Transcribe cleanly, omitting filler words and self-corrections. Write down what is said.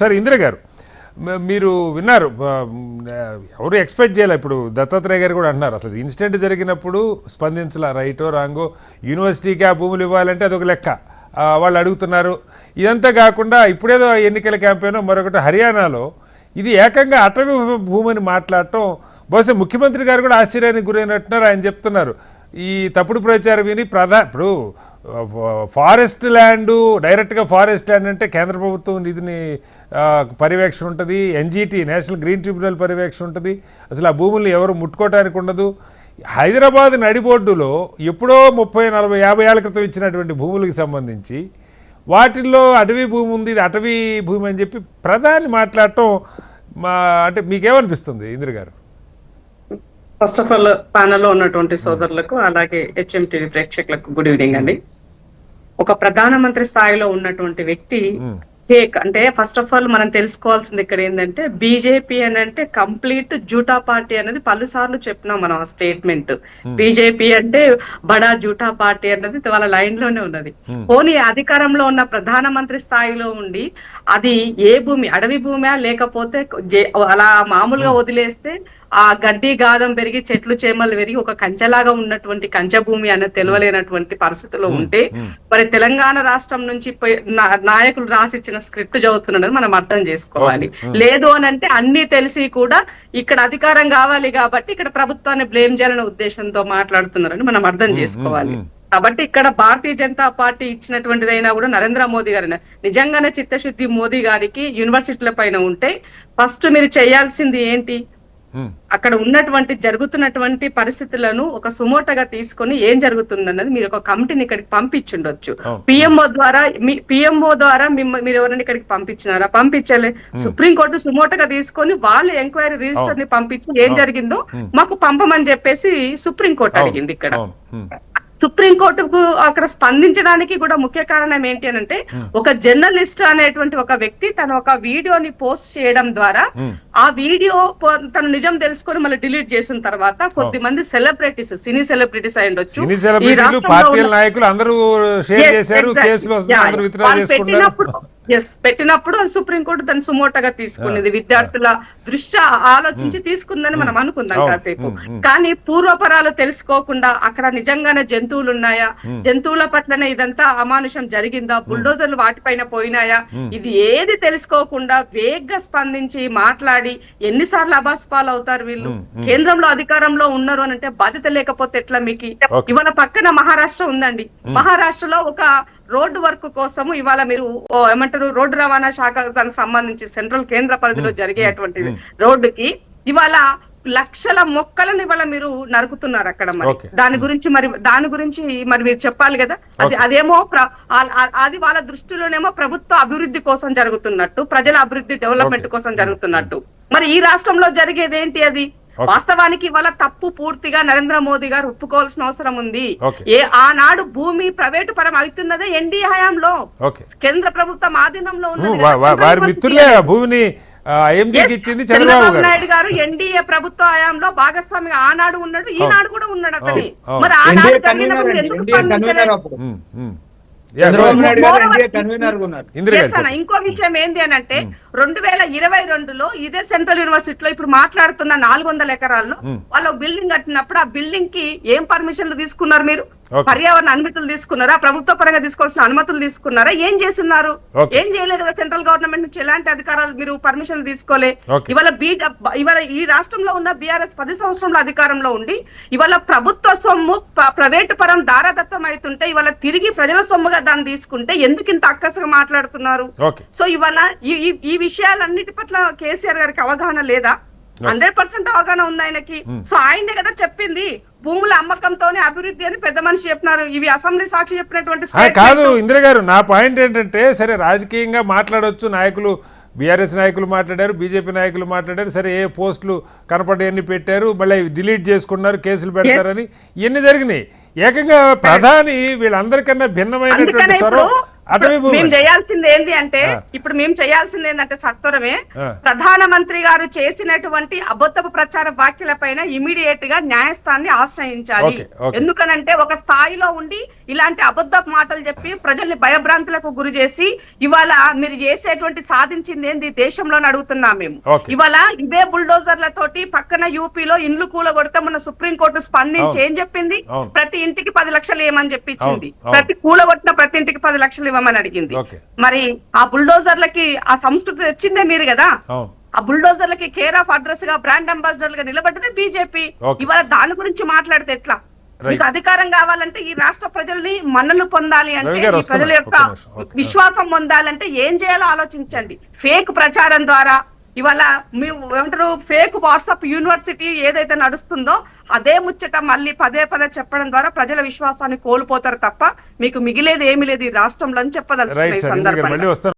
సరే ఇందిర గారు, మీరు విన్నారు, ఎవరు ఎక్స్పెక్ట్ చేయాలి. ఇప్పుడు దత్తాత్రేయ గారు కూడా అంటున్నారు, అసలు ఇన్సిడెంట్ జరిగినప్పుడు స్పందించాల, రైటో రాంగో, యూనివర్సిటీకి ఆ భూములు ఇవ్వాలంటే అదొక లెక్క, వాళ్ళు అడుగుతున్నారు. ఇదంతా కాకుండా ఇప్పుడేదో ఎన్నికల క్యాంపెయిన్ మరొకటి హర్యానాలో ఇది ఏకంగా అటవీ భూమిని మాట్లాడటం, బహుశా ముఖ్యమంత్రి గారు కూడా ఆశ్చర్యానికి గురైనట్టున్నారు. ఆయన చెప్తున్నారు ఈ తప్పుడు ప్రచారం విని ఇప్పుడు ఫారెస్ట్ ల్యాండ్, డైరెక్ట్గా ఫారెస్ట్ ల్యాండ్ అంటే కేంద్ర ప్రభుత్వం నిధిని పర్యవేక్షణ ఉంటుంది, ఎన్జిటి నేషనల్ గ్రీన్ ట్రిబ్యునల్ పర్యవేక్షణ ఉంటుంది, అసలు ఆ భూముల్ని ఎవరు ముట్టుకోవడానికి ఉండదు. హైదరాబాద్ నడిబొడ్డులో ఎప్పుడో 30, 40, 50 ఏళ్ల క్రితం ఇచ్చినటువంటి భూములకు సంబంధించి వాటిల్లో అటవీ భూమి ఉంది, ఇది అటవీ భూమి అని చెప్పి ప్రధాని మాట్లాడటం అంటే మీకేమనిపిస్తుంది ఇందిర గారు? ఫస్ట్ ఆఫ్ ఆల్ ప్యానెల్లో ఉన్నటువంటి సోదరులకు అలాగే హెచ్ఎంటీవీ ప్రేక్షకులకు గుడ్ ఈవినింగ్ అండి. ఒక ప్రధానమంత్రి స్థాయిలో ఉన్నటువంటి వ్యక్తి అంటే ఫస్ట్ ఆఫ్ ఆల్ మనం తెలుసుకోవాల్సింది ఇక్కడ ఏంటంటే బీజేపీ అని అంటే కంప్లీట్ జూటా పార్టీ అనేది పలుసార్లు చెప్పినాం మనం ఆ స్టేట్మెంట్. బీజేపీ అంటే బడా జూటా పార్టీ అన్నది వాళ్ళ లైన్ లోనే ఉన్నది. పోనీ అధికారంలో ఉన్న ప్రధానమంత్రి స్థాయిలో ఉండి అది ఏ భూమి, అడవి భూమి లేకపోతే అలా మామూలుగా వదిలేస్తే ఆ గడ్డి గాదం పెరిగి చెట్లు చేమలు పెరిగి ఒక కంచెలాగా ఉన్నటువంటి కంచె భూమి అన్నది తెలియలేనటువంటి పరిస్థితిలో ఉంటే మరి తెలంగాణ రాష్ట్రం నుంచి నాయకులు రాసిచ్చిన స్క్రిప్ట్ చదువుతున్నది మనం అర్థం చేసుకోవాలి. లేదు అని అంటే అన్ని తెలిసి కూడా ఇక్కడ అధికారం కావాలి కాబట్టి ఇక్కడ ప్రభుత్వాన్ని బ్లేమ్ చేయాలనే ఉద్దేశంతో మాట్లాడుతున్నారని మనం అర్థం చేసుకోవాలి. కాబట్టి ఇక్కడ భారతీయ జనతా పార్టీ ఇచ్చినటువంటిదైనా కూడా నరేంద్ర మోదీ గారి నిజంగానే చిత్తశుద్ధి మోదీ గారికి యూనివర్సిటీల పైన ఉంటే ఫస్ట్ మీరు చేయాల్సింది ఏంటి, అక్కడ ఉన్నటువంటి జరుగుతున్నటువంటి పరిస్థితులను ఒక సుమోటగా తీసుకొని ఏం జరుగుతుందన్నది మీరు ఒక కమిటీని ఇక్కడికి పంపించుండొచ్చు. పిఎంఓ ద్వారా మీరు ఎవరైనా ఇక్కడికి పంపించినారా? పంపించలే. సుప్రీంకోర్టు సుమోటగా తీసుకొని వాళ్ళు ఎంక్వైరీ రిజిస్టర్ ని పంపించి ఏం జరిగిందో మాకు పంపమని చెప్పేసి సుప్రీంకోర్టు అడిగింది. ఇక్కడ సుప్రీంకోర్టుకు అక్కడ స్పందించడానికి కూడా ముఖ్య కారణం ఏంటి అని అంటే ఒక జర్నలిస్ట్ అనేటువంటి ఒక వ్యక్తి తన ఒక వీడియోని పోస్ట్ చేయడం ద్వారా ఆ వీడియో తను నిజం తెలుసుకొని మళ్ళీ డిలీట్ చేసిన తర్వాత కొద్దిమంది సెలబ్రిటీస్, సినీ సెలబ్రిటీస్ అయి ఉండొచ్చు, పెట్టినప్పుడు సుప్రీంకోర్టు దాన్ని సుమోటగా తీసుకునేది, విద్యార్థుల దృష్ట్యా ఆలోచించి తీసుకుందని మనం అనుకుందాం కాసేపు. కానీ పూర్వపరాలు తెలుసుకోకుండా అక్కడ నిజంగానే జంతువులు ఉన్నాయా, జంతువుల పట్లనే ఇదంతా అమానుషం జరిగిందా, బుల్డోజర్లు వాటిపైన పోయినాయా, ఇది ఏది తెలుసుకోకుండా వేగ్గా స్పందించి మాట్లాడి ఎన్నిసార్లు అబాస్పాలు అవుతారు వీళ్ళు. కేంద్రంలో అధికారంలో ఉన్నారు అని అంటే బాధ్యత లేకపోతే ఎట్లా మీకు? ఇవాళ పక్కన మహారాష్ట్ర ఉందండి, మహారాష్ట్రలో ఒక రోడ్డు వర్క్ కోసము ఇవాళ మీరు ఏమంటారు రోడ్డు రవాణా శాఖ దానికి సంబంధించి సెంట్రల్ కేంద్ర పరిధిలో జరిగేటువంటి రోడ్డుకి ఇవాళ లక్షల మొక్కలను ఇవాళ మీరు నరుకుతున్నారు అక్కడ. మరి దాని గురించి మీరు చెప్పాలి కదా. అదేమో అది వాళ్ళ దృష్టిలోనేమో ప్రభుత్వ అభివృద్ధి కోసం జరుగుతున్నట్టు, ప్రజల అభివృద్ధి డెవలప్మెంట్ కోసం జరుగుతున్నట్టు. మరి ఈ రాష్ట్రంలో జరిగేది ఏంటి? అది వాస్తవానికి ఇవాళ తప్పు పూర్తిగా నరేంద్ర మోదీ గారు ఒప్పుకోవాల్సిన అవసరం ఉంది. ఆనాడు భూమి ప్రైవేటు పరం అవుతున్నదే ఎన్డీఏ హయాంలో, కేంద్ర ప్రభుత్వం ఆధీనంలో ఉన్నది. చంద్రబాబు నాయుడు గారు ఎన్డీఏ ప్రభుత్వ హయాంలో భాగస్వామిగా ఆనాడు ఉన్నాడు, ఈనాడు కూడా ఉన్నాడు అతని. మరి ఆనాడు ఎందుకు స్పందించలేదు? ఇంకో విషయం ఏంది అని అంటే 2022లో ఇదే సెంట్రల్ యూనివర్సిటీలో ఇప్పుడు మాట్లాడుతున్న 400 ఎకరాల్లో వాళ్ళు బిల్డింగ్ కట్టినప్పుడు ఆ బిల్డింగ్ కి ఏం పర్మిషన్లు తీసుకున్నారు? మీరు పర్యావరణ అనుమతులు తీసుకున్నారా? ప్రభుత్వ పరంగా తీసుకోవాల్సిన అనుమతులు తీసుకున్నారా? ఏం చేస్తున్నారు? ఏం చేయలేదు. సెంట్రల్ గవర్నమెంట్ నుంచి ఎలాంటి అధికారాలు మీరు పర్మిషన్లు తీసుకోలే. ఇవాళ ఈ రాష్ట్రంలో ఉన్న బీఆర్ఎస్ 10 సంవత్సరంలో అధికారంలో ఉండి ఇవాళ ప్రభుత్వ సొమ్ము ప్రైవేటు పరం దారాదత్తం అవుతుంటే ఇవాళ తిరిగి ప్రజల సొమ్ముగా దాన్ని తీసుకుంటే ఎందుకు ఇంత అక్కసగా మాట్లాడుతున్నారు? సో ఇవాళ ఈ విషయాలన్నిటి పట్ల కేసీఆర్ గారికి అవగాహన లేదా? 100% అవగాహన ఉంది ఆయనకి. సో ఆయనే కదా చెప్పింది భూముల అమ్మకంతోనే అభివృద్ధి అని పెద్ద మనిషి చెప్పినారు. ఇవి అసెంబ్లీ సాక్షి చెప్పినటువంటి కాదు. ఇందిర గారు, నా పాయింట్ ఏంటంటే సరే రాజకీయంగా మాట్లాడవచ్చు, నాయకులు బీఆర్ఎస్ నాయకులు మాట్లాడారు, బీజేపీ నాయకులు మాట్లాడారు, సరే ఏ పోస్టులు కనపడేవన్నీ పెట్టారు, మళ్ళీ డిలీట్ చేసుకున్నారు, కేసులు పెడతారని ఇవన్నీ జరిగినాయి. ఏకంగా ప్రధాని వీళ్ళందరికన్నా భిన్నమైనటువంటి అటవీ భూమి మేము చేయాల్సింది ఏంటి అంటే ఇప్పుడు మేము చేయాల్సింది ఏంటంటే సత్వరమే ఆ. ప్రధానమంత్రి గారు చేసినటువంటి అబద్ధపు ప్రచార వ్యాఖ్యల పైన ఇమీడియట్ గా న్యాయస్థానాన్ని ఆశ్రయించాలి. Okay, okay. ఎందుకనంటే ఒక స్థాయిలో ఉండి ఇలాంటి అబద్ధపు మాటలు చెప్పి ప్రజల్ని భయభ్రాంతులకు గురి చేసి ఇవాళ మీరు చేసేటువంటి సాధించింది ఏంది దేశంలోని అడుగుతున్నాం మేము. ఓకే. ఇవాళ ఇవే బుల్డోజర్లతోటి పక్కన యూపీలో ఇండ్లు కూలగొడితే మన సుప్రీంకోర్టు స్పందించి ఏం చెప్పింది? అవును. ప్రతి ఇంటికి 10 లక్షలు ఏమని చెప్పి ఇచ్చింది. అవును, అవును. ప్రతి కూలగొట్టిన ప్రతి ఇంటికి 10 లక్షలు ఇవ్వమని అడిగింది. ఓకే. మరి ఆ బుల్డోజర్లకి ఆ సంస్కృతి తెచ్చిందే మీరు కదా. అవును. ఆ బుల్డోజర్లకి కేర్ ఆఫ్ అడ్రస్ గా బ్రాండ్ అంబాసిడర్ గా నిలబడ్డదే బీజేపీ. ఓకే. ఇవాళ దాని గురించి మాట్లాడితే ఎట్లా? మీకు అధికారం కావాలంటే ఈ రాష్ట్ర ప్రజల్ని మన్నలు పొందాలి అంటే రవి గారు ఈ ప్రజల వస్తున్నారు. యొక్క ఒక్క నిమిషం. ఓకే. విశ్వాసం పొందాలంటే ఏం చేయాలో ఆలోచించండి. ఫేక్ ప్రచారం ద్వారా ఇవాళ మీరు ఏమంటారు ఫేక్ వాట్సాప్ యూనివర్సిటీ ఏదైతే నడుస్తుందో అదే ముచ్చట మళ్ళీ పదే పదే చెప్పడం ద్వారా ప్రజల విశ్వాసాన్ని కోల్పోతారు తప్ప మీకు మిగిలేది ఏమీ లేదు ఈ రాష్ట్రంలో అని రైట్ చెప్పదలుచుకున్న ఈ సార్, ఇంద్ర గారు సందర్భంగా. మళ్ళీ వస్తాను.